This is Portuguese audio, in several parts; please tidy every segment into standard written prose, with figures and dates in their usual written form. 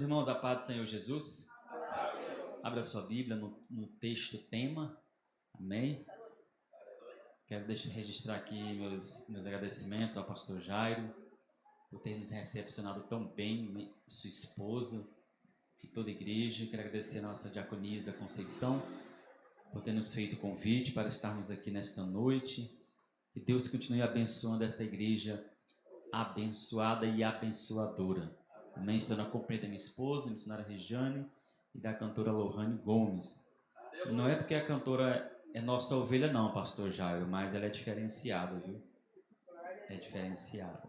Irmãos, a paz do Senhor Jesus. Abra sua Bíblia no texto tema. Amém. Quero registrar aqui meus agradecimentos ao pastor Jairo por ter nos recepcionado tão bem, sua esposa e toda a igreja. Quero agradecer a nossa diaconisa Conceição por ter nos feito o convite para estarmos aqui nesta noite. Que Deus continue abençoando esta igreja abençoada e abençoadora. Amém. Estou na companhia da minha esposa, a missionária Regiane, e da cantora Lohane Gomes. Não é porque a cantora é nossa ovelha não, pastor Jairo, mas ela é diferenciada, viu? É diferenciada.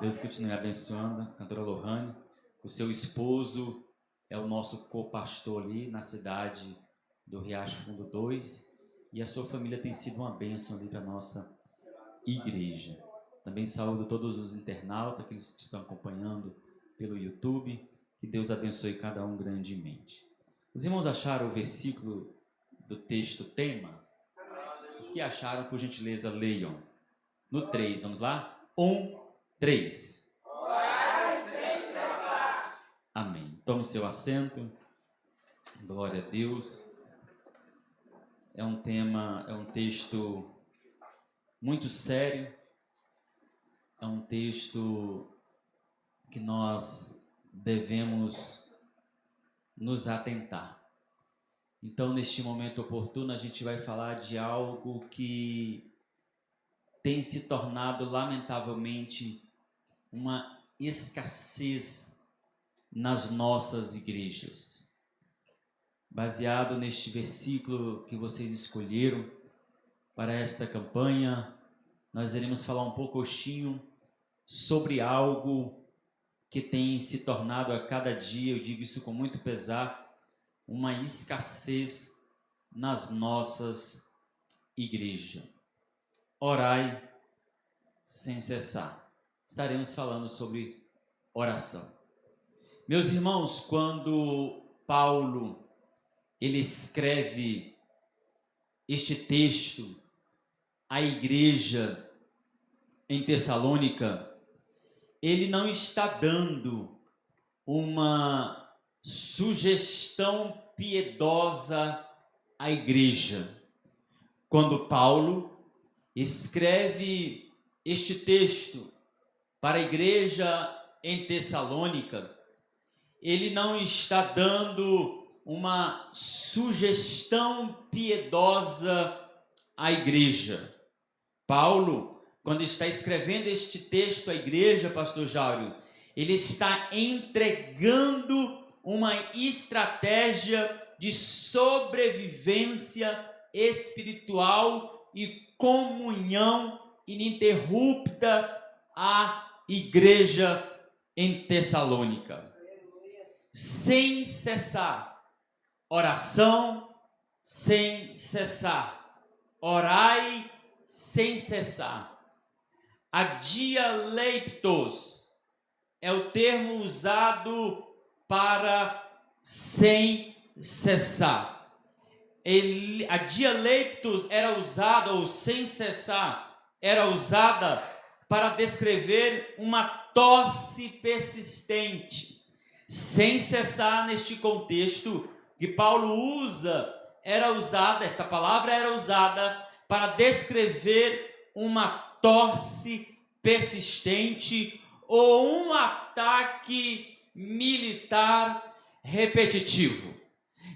Deus continue abençoando a cantora Lohane. O seu esposo é o nosso co-pastor ali na cidade do Riacho Fundo 2, e a sua família tem sido uma bênção ali para a nossa igreja. Também saúdo todos os internautas, aqueles que estão acompanhando pelo YouTube. Que Deus abençoe cada um grandemente. Os irmãos acharam o versículo do texto tema? Os que acharam, por gentileza, leiam. No 3, vamos lá? 1, 3. Amém. Tome seu assento. Glória a Deus. É um texto muito sério. É um texto que nós devemos nos atentar. Então, neste momento oportuno, a gente vai falar de algo que tem se tornado, lamentavelmente, uma escassez nas nossas igrejas. Baseado neste versículo que vocês escolheram para esta campanha, nós iremos falar um pouquinho sobre algo que tem se tornado a cada dia, eu digo isso com muito pesar, uma escassez nas nossas igrejas. Orai sem cessar. Estaremos falando sobre oração. Meus irmãos, quando Paulo ele escreve este texto à igreja em Tessalônica, ele não está dando uma sugestão piedosa à igreja. Quando Paulo escreve este texto para a igreja em Tessalônica, ele não está dando uma sugestão piedosa à igreja. Paulo, quando está escrevendo este texto à igreja, pastor Jairo, ele está entregando uma estratégia de sobrevivência espiritual e comunhão ininterrupta à igreja em Tessalônica. Sem cessar, oração sem cessar, orai sem cessar. Adialeitos é o termo usado para sem cessar. Adialeitos era usada, ou sem cessar, era usada para descrever uma tosse persistente. Sem cessar, neste contexto que Paulo usa, esta palavra era usada para descrever uma tosse persistente ou um ataque militar repetitivo.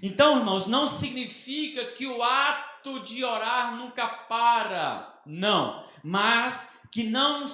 Então, irmãos, não significa que o ato de orar nunca para, não, mas que não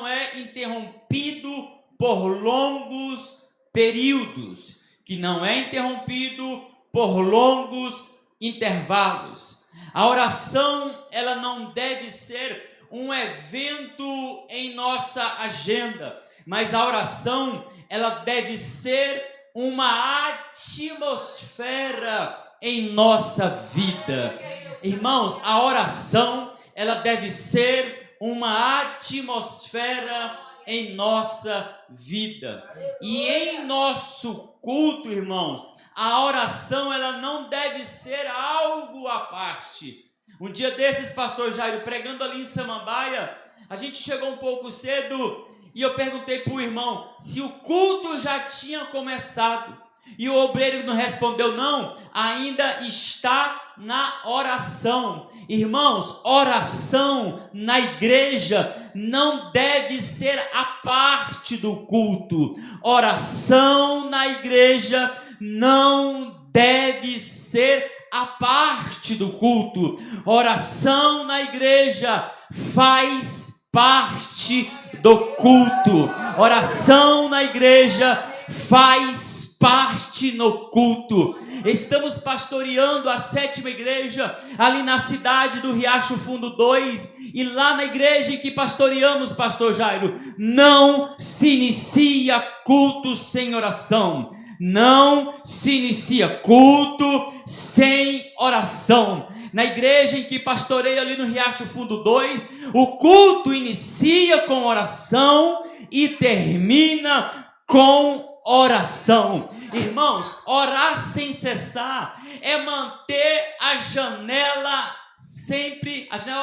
é interrompido por longos períodos, que não é interrompido por longos intervalos. A oração, ela não deve ser um evento em nossa agenda, mas a oração, ela deve ser uma atmosfera em nossa vida. Irmãos, a oração, ela deve ser uma atmosfera em nossa vida. E em nosso culto, irmãos, a oração, ela não deve ser algo à parte. Um dia desses, pastor Jairo, pregando ali em Samambaia, a gente chegou um pouco cedo E eu perguntei para o irmão se o culto já tinha começado. E o obreiro não respondeu: não, ainda está na oração. Irmãos, oração na igreja não deve ser a parte do culto. Oração na igreja não deve ser a parte do culto. Oração na igreja faz parte do culto. Oração na igreja faz parte no culto. Estamos pastoreando a 7ª igreja ali na cidade do Riacho Fundo 2, e lá na igreja em que pastoreamos, pastor Jairo, não se inicia culto sem oração. Não se inicia culto sem oração. Na igreja em que pastoreio ali no Riacho Fundo 2, o culto inicia com oração e termina com oração. Irmãos, orar sem cessar é manter a janela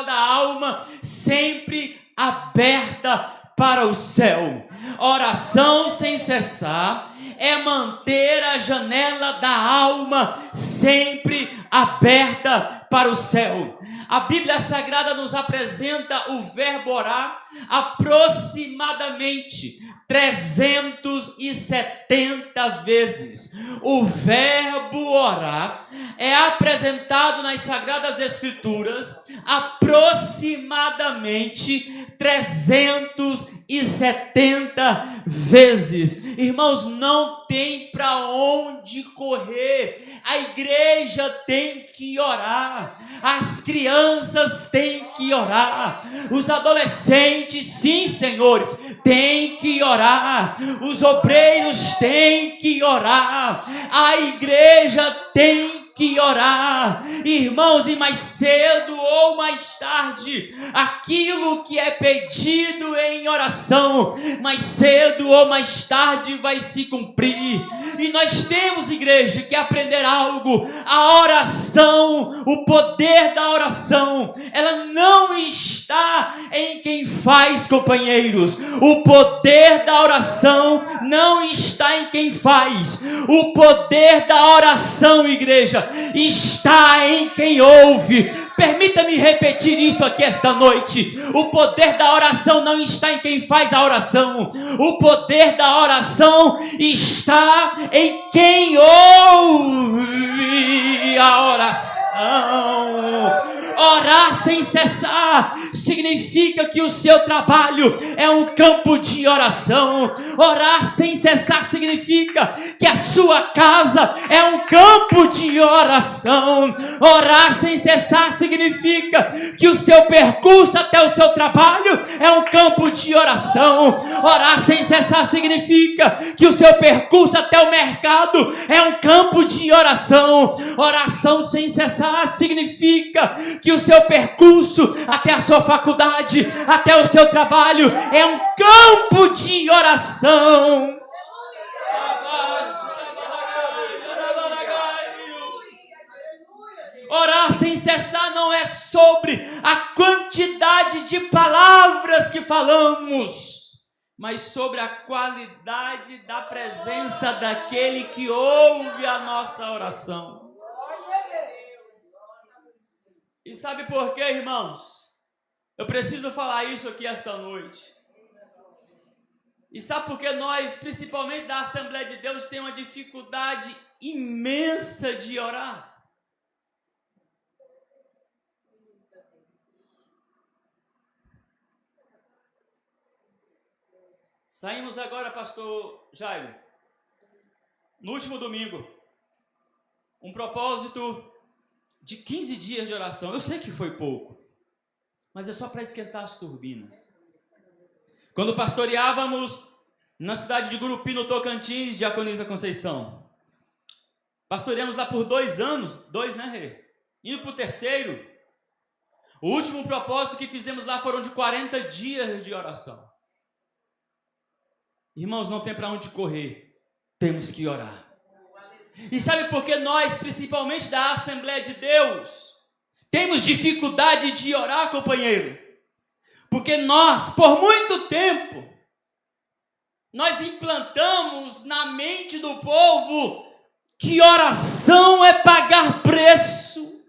da alma sempre aberta para o céu. Oração sem cessar é manter a janela da alma sempre aberta para o céu. A Bíblia Sagrada nos apresenta o verbo orar aproximadamente 370 vezes. O verbo orar é apresentado nas Sagradas Escrituras aproximadamente 370 vezes. Irmãos, não tem para onde correr. A igreja tem que orar. As crianças têm que orar. Os adolescentes, sim, senhores, têm que orar. Os obreiros têm que orar. A igreja tem que orar. Irmãos, e mais cedo ou mais tarde, aquilo que é pedido em oração, mais cedo ou mais tarde vai se cumprir. E nós temos, igreja, que aprender algo. A oração, o poder da oração, ela não está em quem faz, companheiros. O poder da oração não está em quem faz. O poder da oração, igreja, está em quem ouve. Permita-me repetir isso aqui esta noite. O poder da oração não está em quem faz a oração. O poder da oração está em quem ouve a oração. Orar sem cessar significa que o seu trabalho é um campo de oração. Orar sem cessar significa que a sua casa é um campo de oração. Orar sem cessar significa que o seu percurso até o seu trabalho é um campo de oração. Orar sem cessar significa que o seu percurso até o mercado é um campo de oração. Oração sem cessar significa que o seu percurso até a sua faculdade, até o seu trabalho é um campo de oração. Orar sem cessar não é sobre a quantidade de palavras que falamos, mas sobre a qualidade da presença daquele que ouve a nossa oração. E sabe por quê, irmãos? Eu preciso falar isso aqui esta noite. E sabe por que nós, principalmente da Assembleia de Deus, temos uma dificuldade imensa de orar? Saímos agora, pastor Jairo, no último domingo, um propósito de 15 dias de oração. Eu sei que foi pouco, mas é só para esquentar as turbinas. Quando pastoreávamos na cidade de Gurupi, no Tocantins, Diaconisa Conceição, pastoreamos lá por 2 anos, 2, né, Rê? Indo para o 3º. O último propósito que fizemos lá foram de 40 dias de oração. Irmãos, não tem para onde correr, temos que orar. E sabe por que nós, principalmente da Assembleia de Deus, temos dificuldade de orar, companheiro? Porque nós, por muito tempo, nós implantamos na mente do povo que oração é pagar preço.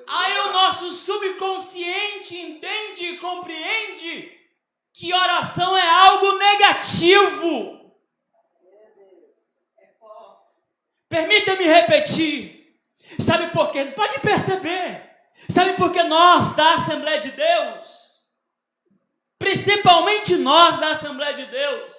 Aí o nosso subconsciente entende e compreende que oração é algo negativo. Permita-me repetir. Sabe por quê? Pode perceber. Sabe por que nós da Assembleia de Deus, principalmente nós da Assembleia de Deus,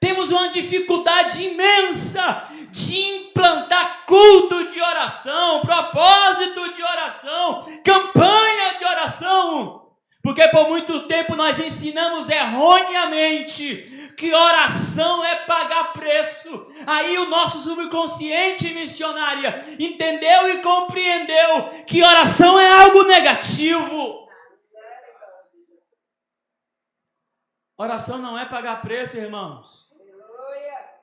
temos uma dificuldade imensa de implantar culto de oração, propósito de oração, campanha de oração? Porque por muito tempo nós ensinamos erroneamente que oração é pagar preço. Aí o nosso subconsciente missionária entendeu e compreendeu que oração é algo negativo. Oração não é pagar preço, irmãos.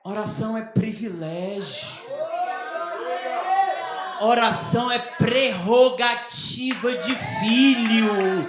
Oração é privilégio. Oração é prerrogativa de filho.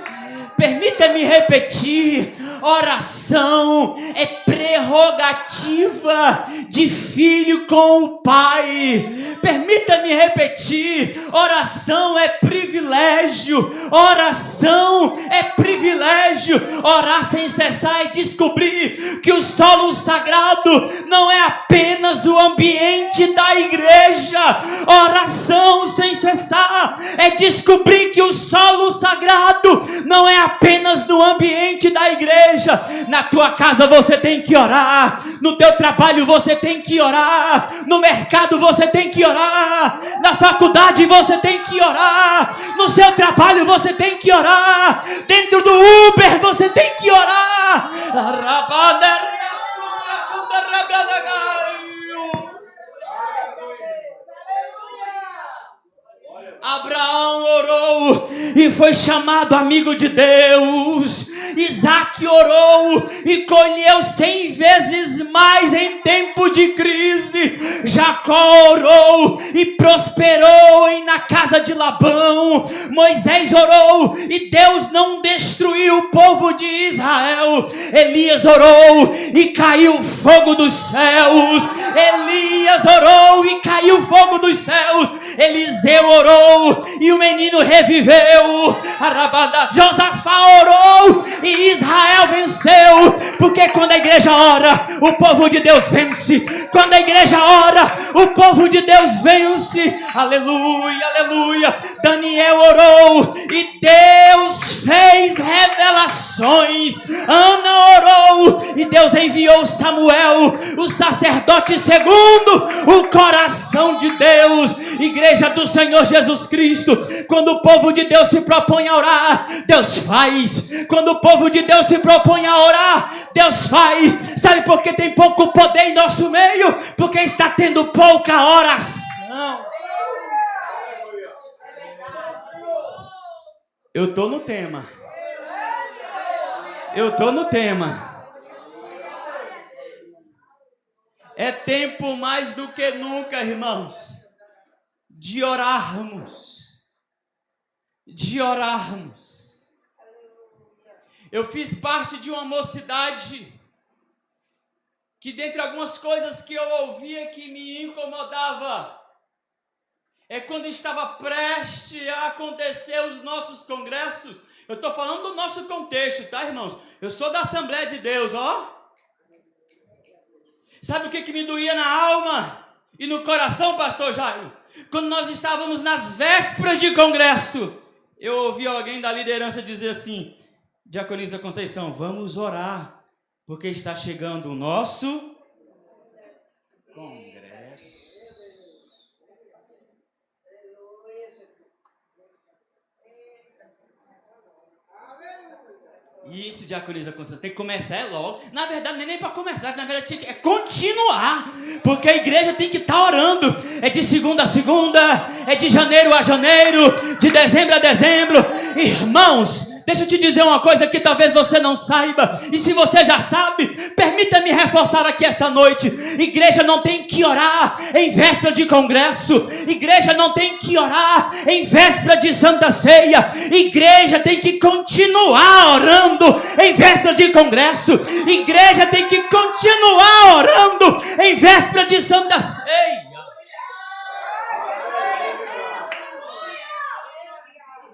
Permita-me repetir, oração é prerrogativa de filho com o Pai. Permita-me repetir, oração é privilégio, oração é privilégio. Orar sem cessar é descobrir que o solo sagrado não é apenas o ambiente da igreja. Oração sem cessar é descobrir que o solo sagrado não é apenas no ambiente da igreja. Na tua casa você tem que orar, no teu trabalho você tem que orar, no mercado você tem que orar, na faculdade você tem que orar, no seu trabalho você tem que orar, dentro do Uber você tem que orar. Abraão orou e foi chamado amigo de Deus. Isaac orou e colheu 100 vezes mais em tempo de crise. Jacó orou e prosperou na casa de Labão. Moisés orou e Deus não destruiu o povo de Israel. Elias orou e caiu fogo dos céus. Elias orou e caiu fogo dos céus. Eliseu orou e o menino reviveu. Josafá orou e Israel venceu. Porque quando a igreja ora, o povo de Deus vence. Quando a igreja ora, o povo de Deus vence. Aleluia, aleluia. Daniel orou e Deus fez revelações. Ana orou e Deus enviou Samuel, o sacerdote segundo o coração de Deus. Igreja do Senhor Jesus Cristo, quando o povo de Deus se propõe a orar, Deus faz. Quando o povo de Deus se propõe a orar, Deus faz. Sabe por que tem pouco poder em nosso meio? Porque está tendo pouca oração. Eu estou no tema. Eu estou no tema. É tempo mais do que nunca, irmãos, de orarmos. De orarmos. Eu fiz parte de uma mocidade que, dentre algumas coisas que eu ouvia que me incomodava, é quando estava prestes a acontecer os nossos congressos. Eu estou falando do nosso contexto, tá, irmãos? Eu sou da Assembleia de Deus, ó. Sabe o que me doía na alma e no coração, pastor Jairo? Quando nós estávamos nas vésperas de congresso, eu ouvi alguém da liderança dizer assim: Diaconisa Conceição, vamos orar, porque está chegando o nosso congresso. Isso, Diaconisa Conceição, tem que começar logo. Na verdade, não é nem para começar, na verdade é continuar, porque a igreja tem que estar orando. É de segunda a segunda, é de janeiro a janeiro, de dezembro a dezembro. Irmãos, Deixa eu te dizer uma coisa que talvez você não saiba, e se você já sabe, permita-me reforçar aqui esta noite. Igreja não tem que orar em véspera de congresso, igreja não tem que orar em véspera de Santa Ceia, igreja tem que continuar orando em véspera de congresso, igreja tem que continuar orando em véspera de Santa Ceia.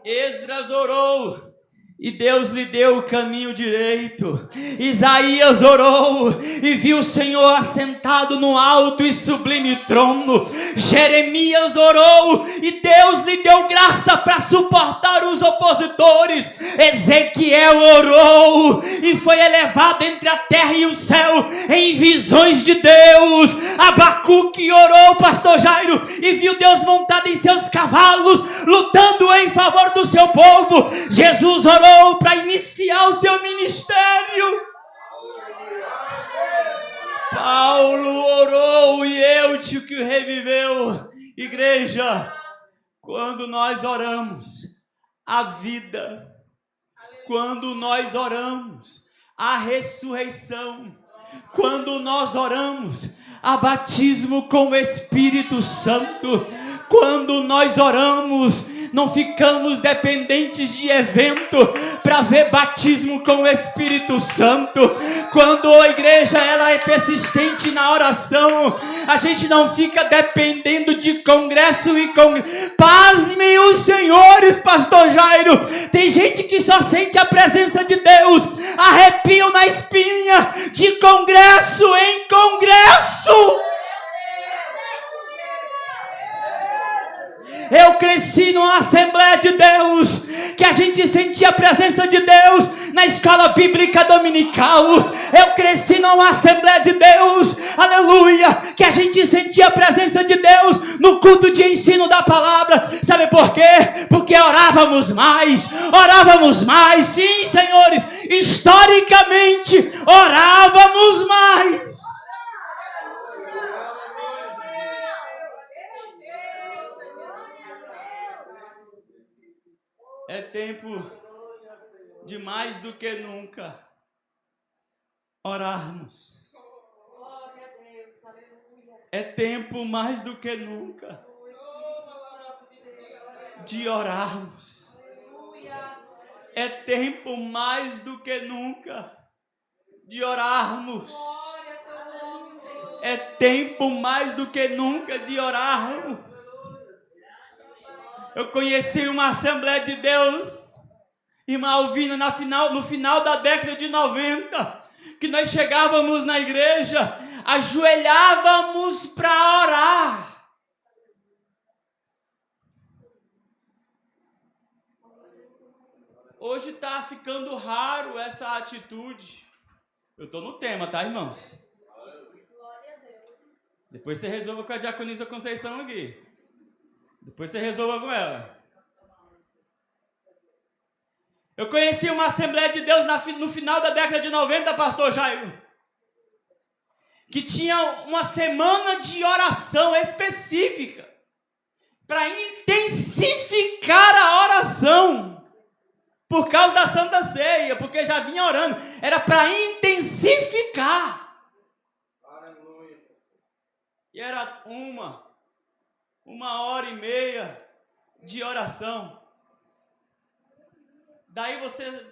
Esdras orou e Deus lhe deu o caminho direito. Isaías orou e viu o Senhor assentado no alto e sublime trono. Jeremias orou e Deus lhe deu graça para suportar os opositores. Ezequiel orou e foi elevado entre a terra e o céu em visões de Deus. Abacuque orou, pastor Jairo, e viu Deus montado em seus cavalos, lutando em favor do seu povo. Jesus orou para iniciar o seu ministério. Paulo orou e Eutico que reviveu. Igreja, quando nós oramos, a vida, quando nós oramos, a ressurreição, quando nós oramos, a batismo com o Espírito Santo, quando nós oramos, não ficamos dependentes de evento para ver batismo com o Espírito Santo. Quando a igreja ela é persistente na oração, a gente não fica dependendo de congresso e congresso. Pasmem os senhores, pastor Jairo. Tem gente que só sente a presença de Deus, arrepio na espinha, de congresso em congresso. Eu cresci numa Assembleia de Deus, que a gente sentia a presença de Deus na escola bíblica dominical. Eu cresci numa Assembleia de Deus, aleluia, que a gente sentia a presença de Deus no culto de ensino da palavra. Sabe por quê? Porque orávamos mais, sim, senhores, historicamente orávamos mais. É tempo de mais do que nunca orarmos. É tempo mais do que nunca de orarmos. É tempo mais do que nunca de orarmos. É tempo mais do que nunca de orarmos. Eu conheci uma Assembleia de Deus, irmã Alvina, no final da década de 90, que nós chegávamos na igreja, ajoelhávamos para orar. Hoje está ficando raro essa atitude. Eu estou no tema, tá, irmãos? Depois você resolva com a diaconisa Conceição aqui. Depois você resolva com ela. Eu conheci uma Assembleia de Deus no final da década de 90, pastor Jairo, que tinha uma semana de oração específica para intensificar a oração por causa da Santa Ceia, porque já vinha orando. Era para intensificar. Aleluia. E era uma hora e meia de oração. Daí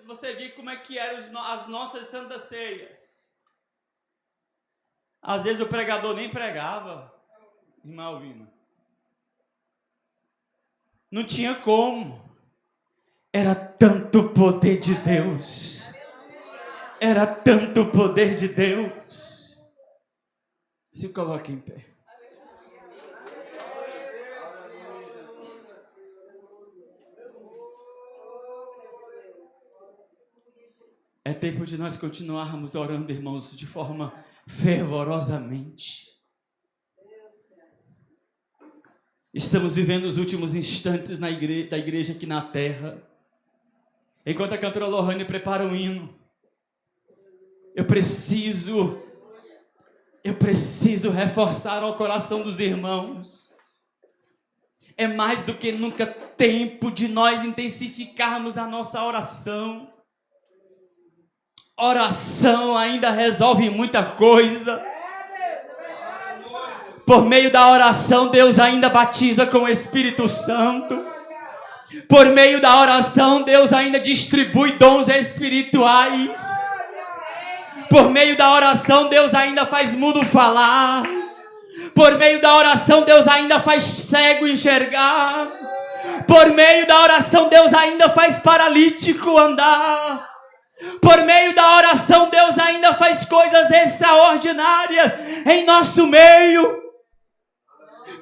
você vê como é que eram as nossas Santas Ceias. Às vezes o pregador nem pregava, irmã Alvina. Não tinha como. Era tanto poder de Deus. Era tanto poder de Deus. Se coloque em pé. É tempo de nós continuarmos orando, irmãos, de forma fervorosamente. Estamos vivendo os últimos instantes da igreja aqui na terra. Enquanto a cantora Lohane prepara um hino, eu preciso reforçar ao coração dos irmãos É mais do que nunca tempo de nós intensificarmos a nossa oração. Oração ainda resolve muita coisa. Por meio da oração, Deus ainda batiza com o Espírito Santo. Por meio da oração, Deus ainda distribui dons espirituais. Por meio da oração, Deus ainda faz mudo falar. Por meio da oração, Deus ainda faz cego enxergar. Por meio da oração, Deus ainda faz paralítico andar. Por meio da oração, Deus ainda faz coisas extraordinárias em nosso meio.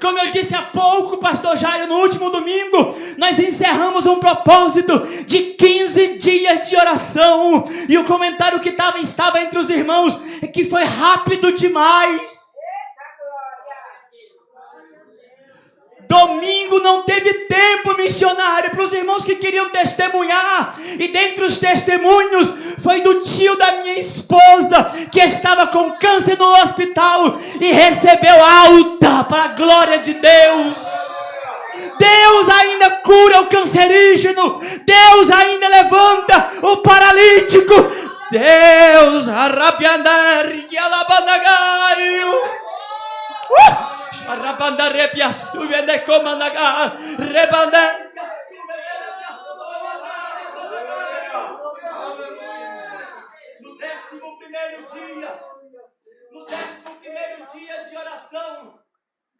Como eu disse há pouco, pastor Jairo, no último domingo, nós encerramos um propósito de 15 dias de oração. E o comentário que estava entre os irmãos é que foi rápido demais. Domingo não teve tempo missionário para os irmãos que queriam testemunhar. E dentre os testemunhos foi do tio da minha esposa, que estava com câncer no hospital e recebeu alta para a glória de Deus. Deus ainda cura o cancerígeno. Deus ainda levanta o paralítico. Deus arrapiandar e alabandagaio. Arrabandarepia sube de comanaga, rebandar. No 11º dia, no 11º dia de oração,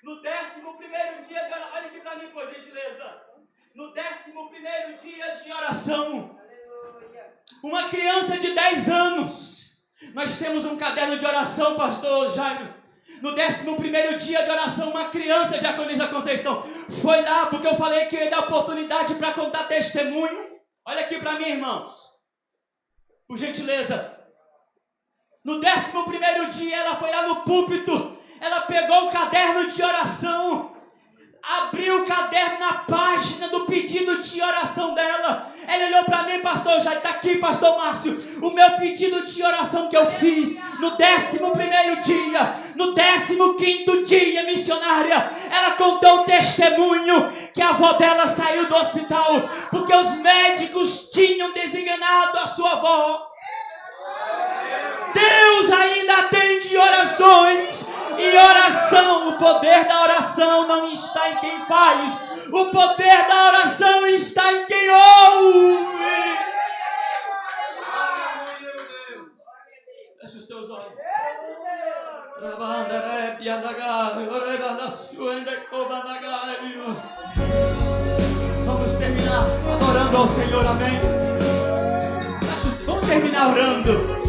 no 11º dia de oração, olha aqui para mim, por gentileza. No 11º dia de oração, uma criança de 10 anos, nós temos um caderno de oração, pastor Jairo. No 11º dia de oração, uma criança, Diaconisa Conceição, foi lá porque eu falei que eu ia dar oportunidade para contar testemunho. Olha aqui para mim, irmãos. Por gentileza. No 11º dia, ela foi lá no púlpito. Ela pegou o caderno de oração. Abriu o caderno na página do pedido de oração dela. Ela olhou para mim, pastor, já está aqui, pastor Márcio, o meu pedido de oração que eu fiz no 11º dia, no 15º dia, missionária. Ela contou o testemunho que a avó dela saiu do hospital porque os médicos tinham desenganado a sua avó. Deus ainda atende orações. E oração, o poder da oração não está em quem faz. O poder da oração está em quem ouve. Fecha os teus olhos. Vamos terminar adorando ao Senhor, amém? Vamos terminar orando.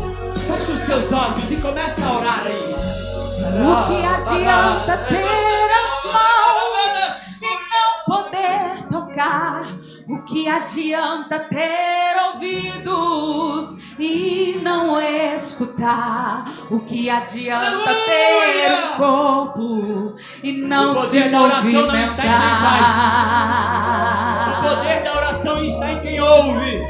Fecha os teus olhos e começa a orar aí. O que adianta ter as mãos e não poder tocar? O que adianta ter ouvidos e não escutar? O que adianta ter um corpo e não se movimentar? O poder da oração está em quem ouve.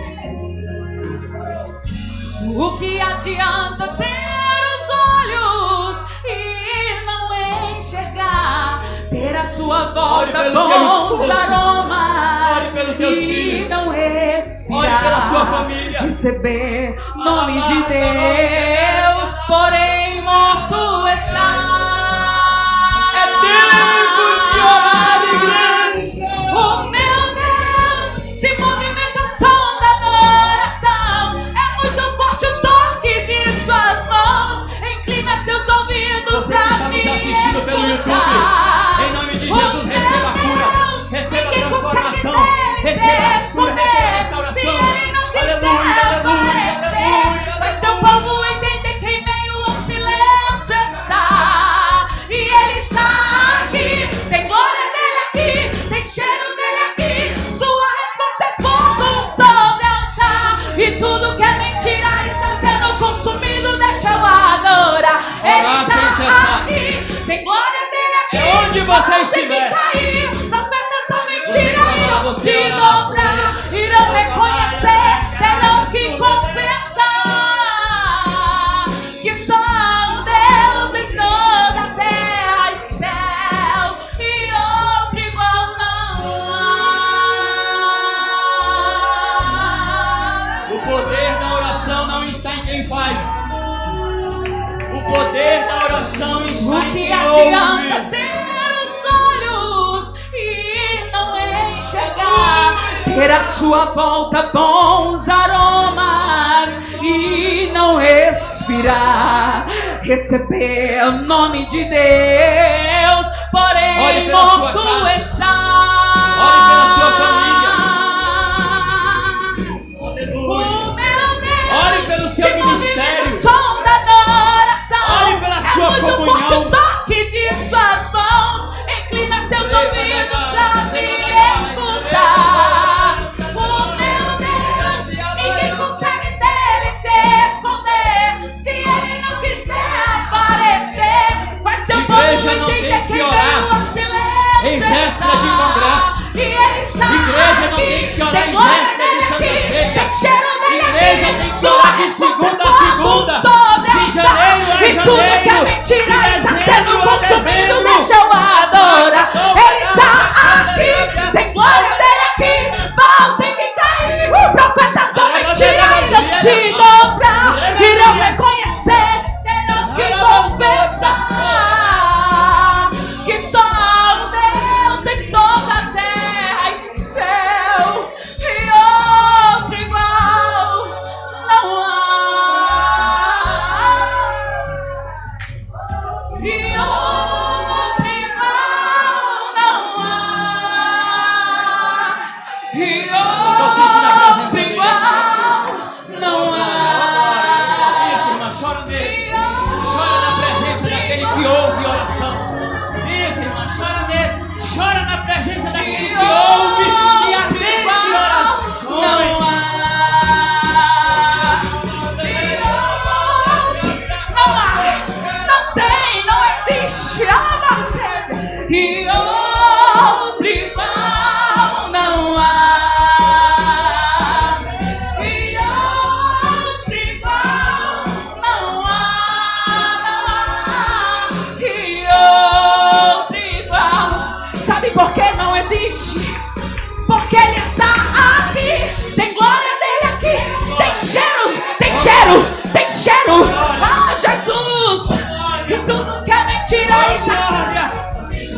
O que adianta ter os olhos e não enxergar? Ter a sua volta bons aromas e não respirar? Pela sua família. Receber nome de Deus, porém morto está. É tempo de orar, igreja. O meu Deus se movimenta ao som da adoração. É muito forte o toque de suas mãos. Inclina seus ouvidos para me assistindo pelo YouTube. Em nome de Jesus, receba a cura, receba a transformação, receba a cura, receba a restauração. Aleluia, aleluia, aleluia. Mas seu povo entender que em meio ao silêncio está. E ele está aqui. Tem glória dele aqui, tem cheiro dele aqui. Sua resposta é fogo sobre o altar. E tudo que é mentira está sendo consumido. Deixa eu adorar. Ele está aqui. Tem glória dele aqui. É onde você estiver. Profetas são mentira, irão se dobrar, irão reconhecer, terão que confessar que só há um Deus em toda a terra e céu, e outro igual não ter à sua volta bons aromas e não respirar, receber o nome de Deus, porém morto está. Ore pela sua família. Oh, meu Deus, ore pelo seu ministério. Som da adoração. Ore pela sua muito comunhão. Forte o toque de suas mãos. Inclina seus ouvidos para me escutar. Oh, meu Deus, ninguém consegue dele se esconder. Se ele não quiser aparecer, faz seu povo entender quem veio ao silêncio em véspera de congresso. E ele está igreja não aqui. tem que orar Tem em glória véspera de dele Santa aqui. Ceia. Tem cheiro dele Igreja aqui. tem que Sua orar de resposta segunda a como segunda. sobre De janeiro a e tudo que é janeiro. mentira De está dezembro sendo a consumido. dezembro. Deixa eu adorar. Ele está aqui. Tem glória dele aqui. Mal tem que cair. Profetas são mentira. Irão se dobrar. Irão reconhecer. Terão que confessar que só há um Deus em toda a terra e céu, e outro igual não há. E outro igual não há. E outro igual não há. Isso, irmã, chora nele. Chora na presença daquele que ouve oração. Isso, irmã, chora nele. Chora na presença daquele que ouve e atende orações. Não tem, não existe. E outro igual não há. E outro igual não há. E outro igual. Sabe por que não existe? Porque ele está aqui. Tem glória dele aqui. Tem cheiro, tem cheiro, tem cheiro. Ah, Jesus. E tudo que é mentira está.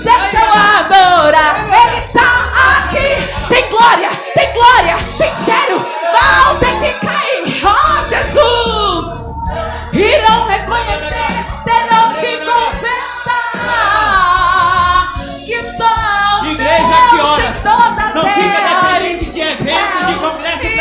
Deixa eu adorar. Ele está aqui. Tem glória, tem cheiro. Mal tem que cair. Oh, Jesus. Irão reconhecer, terão que confessar que só um Igreja Deus que ora. em toda a Não fica terra dependente de evento, de congresso, de